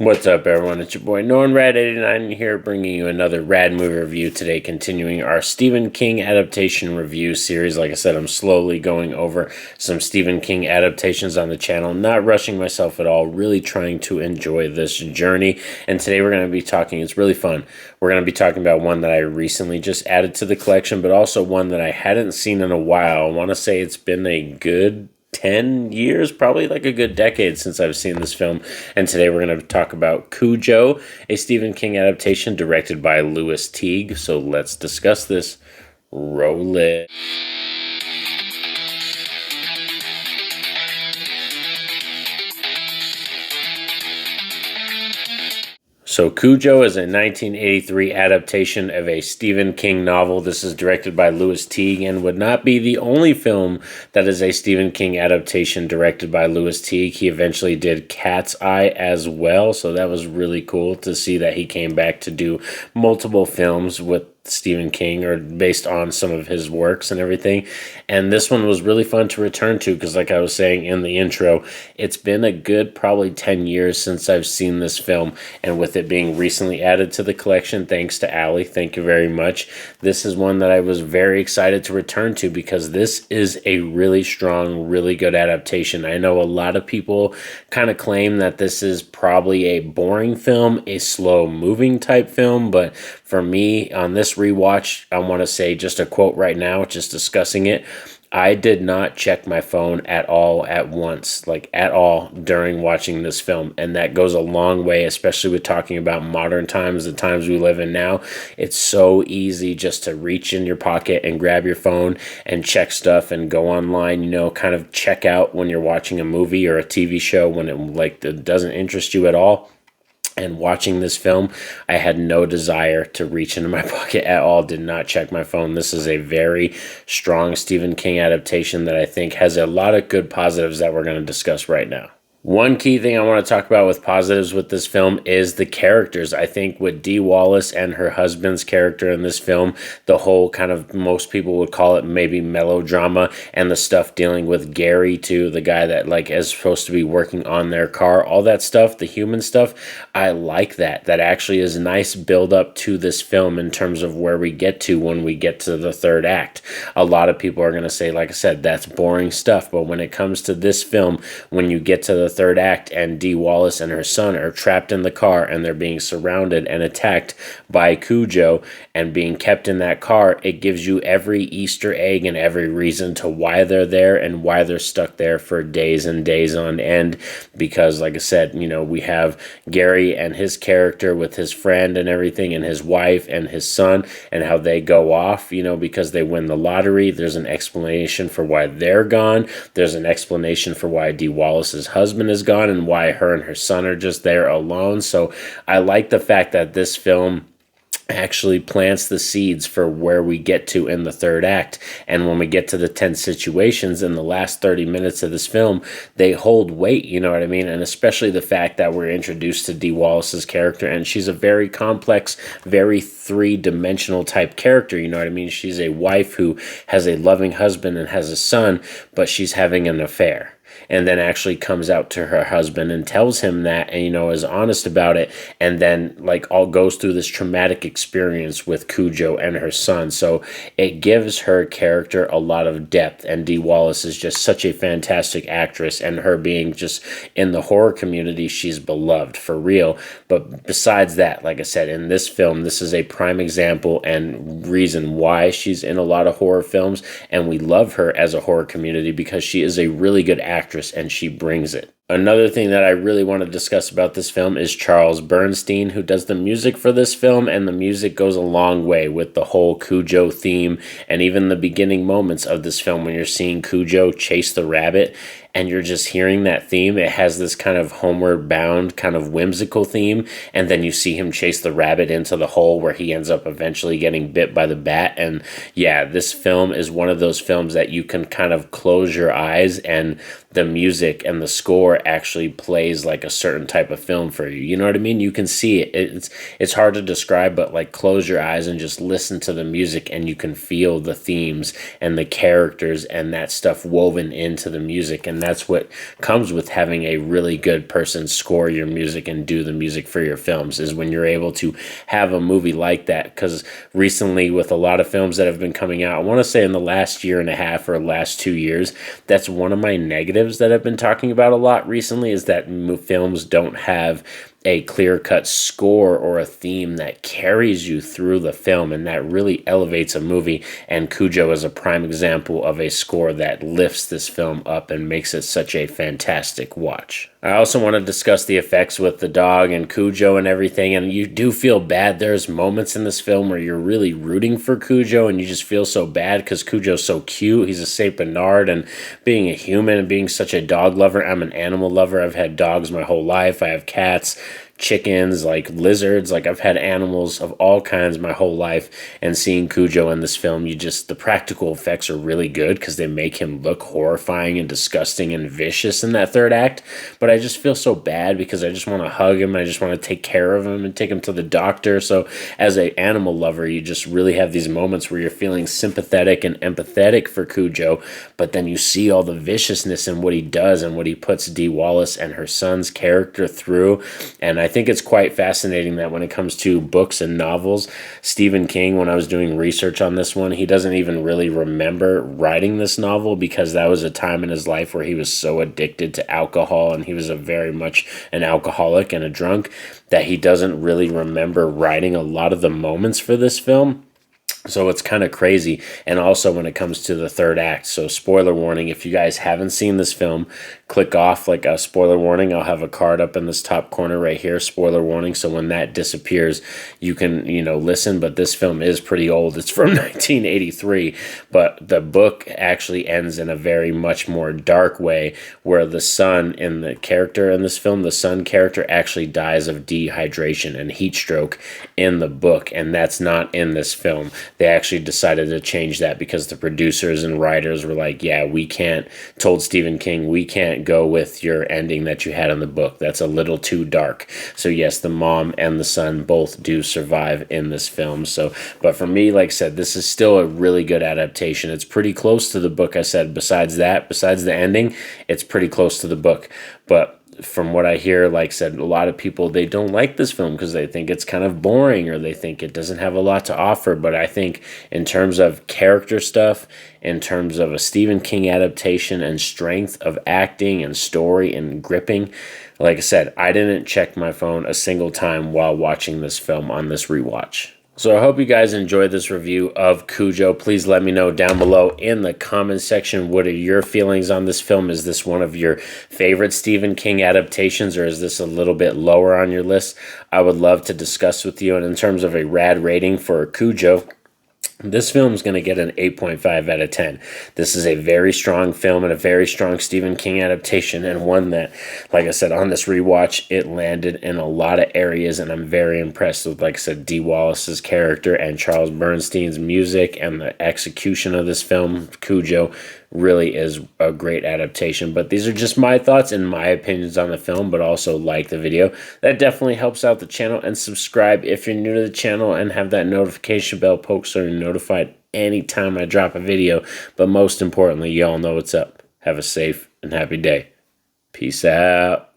What's up, everyone? It's your boy Norn Radd89 here, bringing you another Radd movie review today, continuing our Stephen King adaptation review series. Like I said, I'm slowly going over some Stephen King adaptations on the channel, not rushing myself at all, really trying to enjoy this journey. And today we're going to be talking, it's really fun, we're going to be talking about one that I recently just added to the collection, but also one that I hadn't seen in a while. I want to say it's been a good 10 years, probably like a good decade since I've seen this film. And today we're going to talk about Cujo, a Stephen King adaptation directed by Lewis Teague. So let's discuss this. Roll it. So Cujo is a 1983 adaptation of a Stephen King novel. This is directed by Lewis Teague and would not be the only film that is a Stephen King adaptation directed by Lewis Teague. He eventually did Cat's Eye as well, so that was really cool to see that he came back to do multiple films with Stephen King or based on some of his works and everything. And this one was really fun to return to because, like I was saying in the intro, it's been a good probably 10 years since I've seen this film, and with it being recently added to the collection, thanks to Ali, thank you very much, this is one that I was very excited to return to because this is a really strong, really good adaptation. I know a lot of people kind of claim that this is probably a boring film, a slow moving type film, but for me on this rewatch, I want to say just a quote right now, just discussing it. I did not check my phone at all at once, like at all during watching this film. And that goes a long way, especially with talking about modern times, the times we live in now. It's so easy just to reach in your pocket and grab your phone and check stuff and go online, you know, kind of check out when you're watching a movie or a TV show when it doesn't interest you at all. And watching this film, I had no desire to reach into my pocket at all, did not check my phone. This is a very strong Stephen King adaptation that I think has a lot of good positives that we're going to discuss right now. One key thing I want to talk about with positives with this film is the characters. I think with Dee Wallace and her husband's character in this film, the whole kind of, most people would call it maybe melodrama, and the stuff dealing with Gary too, the guy that like is supposed to be working on their car, all that stuff, the human stuff, I like that. That actually is nice build up to this film in terms of where we get to when we get to the third act. A lot of people are going to say, like I said, that's boring stuff, but when it comes to this film, when you get to the third act and Dee Wallace and her son are trapped in the car and they're being surrounded and attacked by Cujo and being kept in that car, it gives you every Easter egg and every reason to why they're there and why they're stuck there for days and days on end. Because like I said, you know, we have Gary and his character with his friend and everything, and his wife and his son, and how they go off, you know, because they win the lottery. There's an explanation for why they're gone. There's an explanation for why Dee Wallace's husband is gone and why her and her son are just there alone. So I like the fact that this film actually plants the seeds for where we get to in the third act. And when we get to the tense situations in the last 30 minutes of this film, they hold weight, you know what I mean? And especially the fact that we're introduced to Dee Wallace's character, and she's a very complex, very three-dimensional type character, you know what I mean? She's a wife who has a loving husband and has a son, but she's having an affair. And then actually comes out to her husband and tells him that, and, you know, is honest about it, and then like all goes through this traumatic experience with Cujo and her son. So it gives her character a lot of depth, and Dee Wallace is just such a fantastic actress, and her being just in the horror community, she's beloved for real. But besides that, like I said, in this film, this is a prime example and reason why she's in a lot of horror films, and we love her as a horror community because she is a really good actress and she brings it. Another thing that I really want to discuss about this film is Charles Bernstein, who does the music for this film, and the music goes a long way with the whole Cujo theme and even the beginning moments of this film when you're seeing Cujo chase the rabbit and you're just hearing that theme. It has this kind of homeward bound, kind of whimsical theme, and then you see him chase the rabbit into the hole where he ends up eventually getting bit by the bat. And yeah, this film is one of those films that you can kind of close your eyes and the music and the score score actually plays like a certain type of film for you. You know what I mean? You can see it. It's hard to describe, but like close your eyes and just listen to the music, and you can feel the themes and the characters and that stuff woven into the music. And that's what comes with having a really good person score your music and do the music for your films, is when you're able to have a movie like that. Because recently, with a lot of films that have been coming out, I want to say in the last year and a half or last 2 years, that's one of my negatives that I've been talking about a lot recently, is that films don't have a clear-cut score or a theme that carries you through the film, and that really elevates a movie. And Cujo is a prime example of a score that lifts this film up and makes it such a fantastic watch. I also want to discuss the effects with the dog and Cujo and everything, and you do feel bad. There's moments in this film where you're really rooting for Cujo, and you just feel so bad because Cujo's so cute. He's a Saint Bernard, and being a human and being such a dog lover, I'm an animal lover. I've had dogs my whole life. I have cats, chickens, like lizards, like I've had animals of all kinds my whole life. And seeing Cujo in this film, the practical effects are really good because they make him look horrifying and disgusting and vicious in that third act. But I just feel so bad because I just want to hug him. I just want to take care of him and take him to the doctor. So as an animal lover, you just really have these moments where you're feeling sympathetic and empathetic for Cujo, but then you see all the viciousness in what he does and what he puts Dee Wallace and her son's character through. And I think it's quite fascinating that when it comes to books and novels, Stephen King, when I was doing research on this one, he doesn't even really remember writing this novel because that was a time in his life where he was so addicted to alcohol, and he was very much an alcoholic and a drunk, that he doesn't really remember writing a lot of the moments for this film. So it's kind of crazy. And also when it comes to the third act, so spoiler warning, if you guys haven't seen this film, click off like a spoiler warning. I'll have a card up in this top corner right here, spoiler warning. So when that disappears, you can, listen. But this film is pretty old. It's from 1983. But the book actually ends in a very much more dark way, where the son in the character in this film, the son character actually dies of dehydration and heat stroke in the book. And that's not in this film. They actually decided to change that because the producers and writers were like, yeah, told Stephen King, we can't go with your ending that you had in the book. That's a little too dark. So yes, the mom and the son both do survive in this film. So, but for me, like I said, this is still a really good adaptation. It's pretty close to the book. I said, besides the ending, it's pretty close to the book. But from what I hear, like I said, a lot of people, they don't like this film because they think it's kind of boring, or they think it doesn't have a lot to offer. But I think in terms of character stuff, in terms of a Stephen King adaptation and strength of acting and story and gripping, like I said, I didn't check my phone a single time while watching this film on this rewatch. So I hope you guys enjoyed this review of Cujo. Please let me know down below in the comment section, what are your feelings on this film? Is this one of your favorite Stephen King adaptations, or is this a little bit lower on your list? I would love to discuss with you. And in terms of a Radd rating for Cujo, this film is going to get an 8.5 out of 10. This is a very strong film and a very strong Stephen King adaptation, and one that, like I said, on this rewatch, it landed in a lot of areas, and I'm very impressed with, like I said, Dee Wallace's character and Charles Bernstein's music, and the execution of this film, Cujo, really is a great adaptation. But these are just my thoughts and my opinions on the film. But also like the video. That definitely helps out the channel. And subscribe if you're new to the channel, and have that notification bell poked so you're notified anytime I drop a video. But most importantly, y'all know what's up. Have a safe and happy day. Peace out.